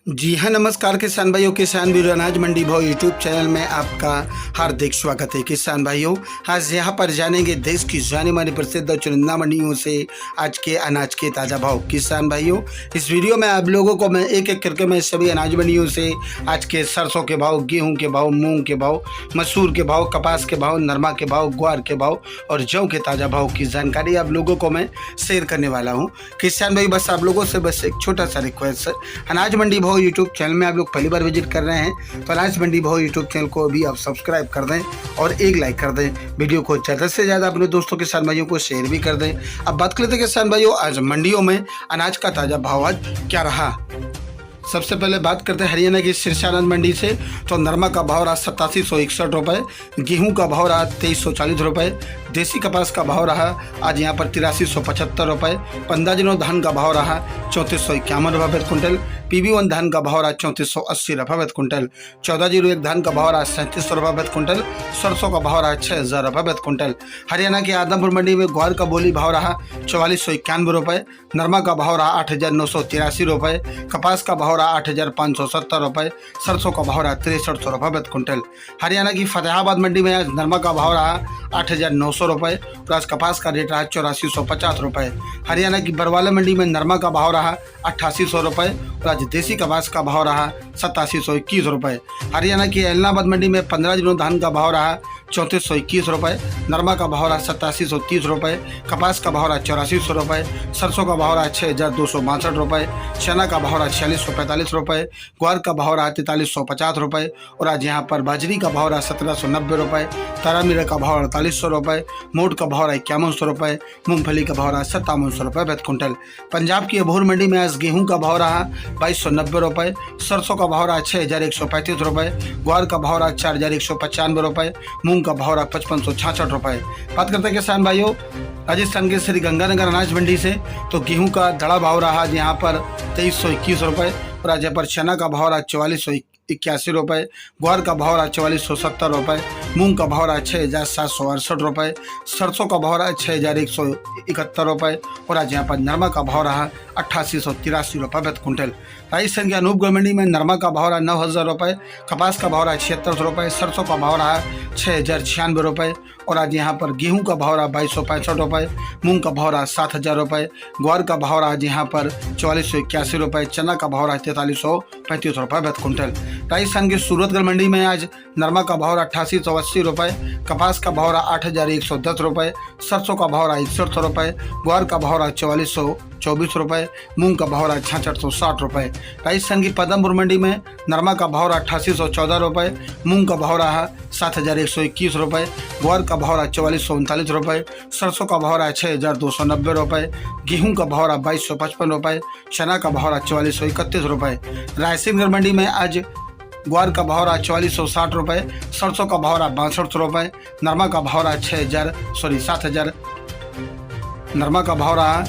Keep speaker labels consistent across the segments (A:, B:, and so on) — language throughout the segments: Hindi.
A: जी हाँ, नमस्कार किसान भाइयों। किसान वीर अनाज मंडी भाव यूट्यूब चैनल में आपका हार्दिक स्वागत है। किसान भाइयों, आज यहाँ पर जानेंगे देश की जानी मानी प्रसिद्ध चुनिंदा मंडियों से आज के अनाज के ताज़ा भाव। किसान भाइयों, इस वीडियो में आप लोगों को मैं एक एक करके मैं सभी अनाज मंडियों से आज के सरसों के भाव, गेहूँ के भाव, मूँग के भाव, मसूर के भाव, कपास के भाव, नरमा के भाव, ग्वार के भाव और जौ के ताज़ा भाव की जानकारी आप लोगों को मैं शेयर करने वाला हूँ। किसान भाई, बस आप लोगों से बस एक छोटा सा रिक्वेस्ट है, अनाज मंडी भाव यूट्यूब चैनल में आप लोग पहली बार विजिट कर रहे हैं तो अनाज मंडी भाव यूट्यूब चैनल को भी आप सब्सक्राइब कर दें और एक लाइक कर दें। वीडियो को ज़्यादा से ज़्यादा अपने दोस्तों किसान भाइयों को शेयर भी कर दें। अब बात कर लेते हैं किसान भाइयों, आज मंडियों में अनाज का ताज़ा भाव आज क्या रहा। सबसे पहले बात करते हैं हरियाणा की सिरसा अनाज मंडी से। तो नरमा का भाव रहा 8761 रुपये, गेहूँ का भाव रहा 2340 रुपये, देसी कपास का भाव रहा आज यहाँ पर 8375 रुपये, 15 दिनों धान का भाव रहा 3451 रुपये प्रति क्विंटल, PB1 धान का भाव रहा 3480 रुपये प्रति क्विंटल, 1401 धान का भाव रहा 3700 रुपये प्रति क्विंटल, सरसों का भाव रहा 6000 रुपये प्रति क्विंटल। हरियाणा के आदमपुर मंडी में ग्वार का बोली भाव रहा 4491 रुपये, नरमा का भाव रहा 8983 रुपये, कपास का भाव रहा 8570 रुपये, सरसों का भाव रहा 6300 रुपये प्रति क्विंटल। हरियाणा की फतेहाबाद मंडी में आज नरमा का भाव रहा 8900 रुपये और आज कपास का रेट रहा 8450 रुपये। हरियाणा की बरवाला मंडी में नरमा का भाव रहा 8800 रुपये और आज देसी कपास का भाव रहा 8721 रुपये। हरियाणा की एलनाबाद मंडी में 15 दिनों धान का भाव रहा 3421 रुपये, नरमा का भाव रहा 8730 रुपये, कपास का भाव रहा 8400 रुपये, सरसों का भाव रहा 6262 रुपये, चना का भाव रहा 4645 रुपये, ग्वार का भाव रहा 4350 रुपये और आज यहाँ पर बाजरी का भाव रहा 1790 रुपये, तारा मीरा का भाव 4800 रुपये, मोट का भाव रहा 5100 रुपये, मूंगफली का भाव रहा 5700 रुपये प्रति क्विंटल। पंजाब की अबोहर मंडी में आज गेहूँ का भाव रहा 2290 रुपये, सरसों का भाव रहा 6135 रुपये, ग्वार का भाव रहा 4195 रुपये, मूंग का भाव रहा 5566 रुपये। बात करते हैं किसान भाइयों राजस्थान के श्री गंगानगर अनाज मंडी से। तो गेहूं का धड़ा भाव रहा आज यहाँ पर 2321 रुपये और आज यहाँ पर चना का भाव रहा 4481 रुपये, ग्वार का भाव रहा 4470 रुपये, मूंग का भाव रहा 6768 रुपये, सरसों का भाव रहा 6171 रुपये और आज यहाँ पर नरमा का भाव रहा 8883 रुपये प्रति क्विंटल। राजस्थान की अनूपगढ़ मंडी में नरमा का भाव रहा 9000 रुपये, कपास का भाव रहा 7600 रुपये, सरसों का भाव रहा 6096 रुपये और आज यहाँ पर गेहूं का भाव रहा 2265 रुपये, मूंग का भाव रहा 7000 रुपये, ग्वार का भाव रहा आज यहाँ पर 4481 रुपये, चना का भाव रहा 4335 रुपये प्रति क्विंटल। राजस्थान की सूरतगढ़ मंडी में आज नरमा का भाव रहा 8880 रुपये, कपास का भाव रहा 8110 रुपये, सरसों का भाव रहा 6100 रुपये, ग्वार का भाव रहा 4424 रुपये, मूंग का भाव रहा 6660 रुपये। राजस्थान की पदमपुर मंडी में नरमा का भाव रहा 8814 रुपये, मूंग का भाव रहा 7121 रुपये, ग्वार का भाव रहा 4439 रुपये, सरसों का भाव रहा 6290 रुपये, गेहूं का भाव रहा 2255 रुपये, चना का भाव रहा 4431 रुपये। रायसेनगढ़ मंडी में आज ग्वार का भाव रहा 4460 रुपये, सरसों का भाव रहा 62 रुपये, नरमा का भाव रहा 7000, नरमा का भाव रहा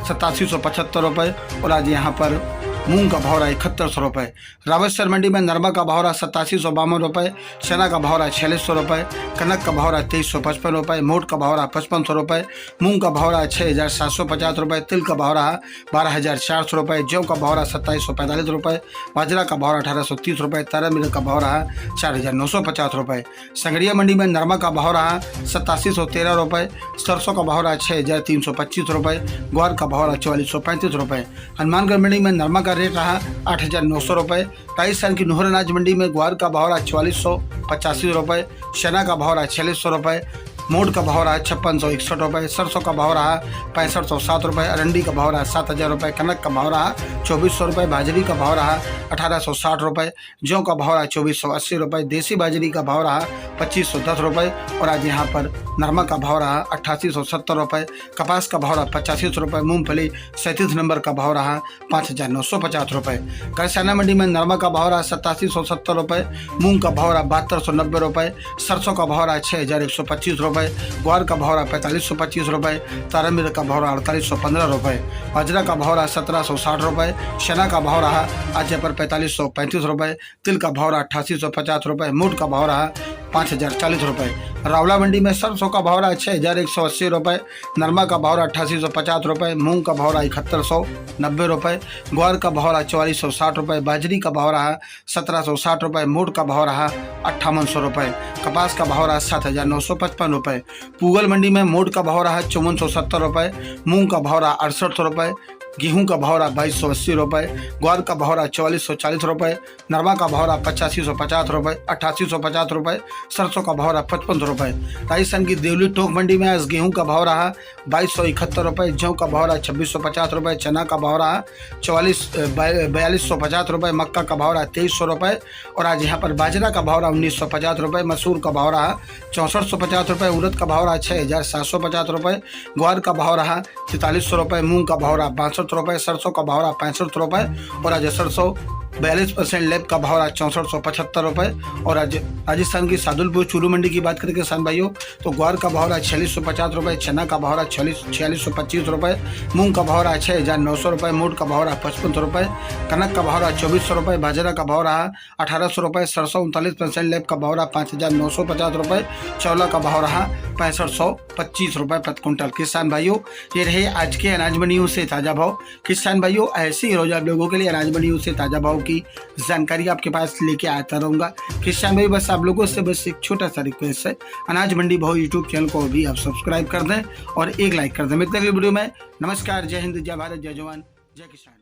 A: 8775 रुपये और आज यहाँ पर मूंग का भाव रहा 7100 रुपये। रावतसर मंडी में नरमा का भाव रहा 8752 रुपये, चना का भाव रहा 4600 रुपये, कनक का भाव रहा 2355 रुपये, मोट का भाव रहा 5500 रुपये, मूंग का भाव रहा 6750 रुपये, तिल का भाव रहा 12400 रुपये, जौ का भाव रहा 2745 रुपये, बाजरा का भाव रहा 1830 रुपये, तारा मीरा का भाव रहा 4950 रुपये। संगरिया मंडी में नरमा का भाव रहा 8713 रुपये, सरसों का भाव रहा 6325 रुपये, ग्वार का भाव रहा 4435 रुपये। हनुमानगढ़ मंडी में नरमा का रेट रहा 8900 रुपये। राजस्थान की नूहर अनाज मंडी में ग्वार का भाव रहा 4485 रुपये, चना का भाव रहा 4600 रुपये, मोट का भाव रहा 5661 रुपये, सरसों का भाव रहा 6507 रुपये, अरंडी का भाव रहा 7000 रुपये, कनक का भाव रहा 2400 रुपये, बाजरी का भाव रहा 1860 रुपये, जौ का भाव रहा 2480 रुपये, देसी बाजरी का भाव रहा 2510 रुपये और आज यहाँ पर नरमा का भाव रहा 8870 रुपये, कपास का भाव रहा 8500 रुपये, मूंगफली 37 नंबर का भाव रहा 5950 रुपये। करसाना मंडी में नरमा का भाव रहा 8770 रुपये, मूंग का भाव रहा 7290 रुपये, सरसों का भाव रहा 6125 रुपये, ग्वार का भाव रहा 4525 रुपये, तारा मीरा का भाव रहा 4815 रुपये, बाजरा का भाव रहा 1760 रुपये, चना का भाव रहा आज यहाँ पर 4535 रुपये, तिल का भाव रहा 8850 रुपये, मोट का भाव रहा 5,040 रुपये। रावला मंडी में सरसों का भाव रहा 6,180 रुपये, नरमा का भाव रहा 8850 रुपये, मूंग का भाव रहा 7190 रुपये, ग्वार का भाव रहा 4460 रुपये, बाजरी का भाव रहा 1760 रुपये, मूड का भाव रहा 5800 रुपये, कपास का भाव रहा 7,955 रुपये। पूगल मंडी में मूड का भाव रहा 5470 रुपये, मूंग का भाव रहा 68 रुपये, गेहूं का भाव रहा 2280 रुपये, ग्वार का भाव रहा 4440 रुपये, नरमा का भाव रहा 8550 रुपये, 8850 रुपये, सरसों का भाव रहा 55 रुपये। राजस्थान की देवली टोक मंडी में आज गेहूं का भाव रहा 2271 रुपये, जौ का भाव रहा 2650 रुपये, चना का भाव रहा 4250 रुपये, मक्का का भाव रहा 2300 रुपये और आज यहाँ पर बाजरा का भाव रहा 1950 रुपये, मसूर का भाव रहा 6450 रुपये, उड़द का भाव रहा 6750 रुपये, ग्वार का भाव रहा 4300 रुपये, मूंग का भाव रहा 62 रुपये, सरसों का भाव रहा 65 रुपये और आज सरसों 42% लेब का भाव रहा 6475 रुपये। और आज राजस्थान की सादुलपुर चूरू मंडी की बात करें किसान भाइयों तो ग्वार का भाव रहा 4650 रुपये, चना का भाव रहा 4625 रुपये, मूंग का भाव रहा 6900 रुपये, मूड का भाव रहा 55 रुपये, कनक का भाव रहा 2400 रुपये, बाजरा का भाव रहा 1800 रुपये, सरसों 39% लेब का भाव रहा 5950 रुपये, चौला का भाव रहा 6525 रुपये प्रति क्विंटल। किसान भाइयों ये रहे आज के अनाज मंडियों से ताज़ा भाव। किसान भाइयों ऐसे ही रोज आप लोगों के लिए अनाज मंडियों से ताज़ा भाव की जानकारी आपके पास लेके आता रहूंगा। किसान भाई बस आप लोगों से बस एक छोटा सा रिक्वेस्ट है, अनाज मंडी भाव यूट्यूब चैनल को भी आप सब्सक्राइब कर दें और एक लाइक कर दें। मिलते हैं अगली वीडियो में। नमस्कार, जय हिंद, जय भारत, जय जवान, जय किसान।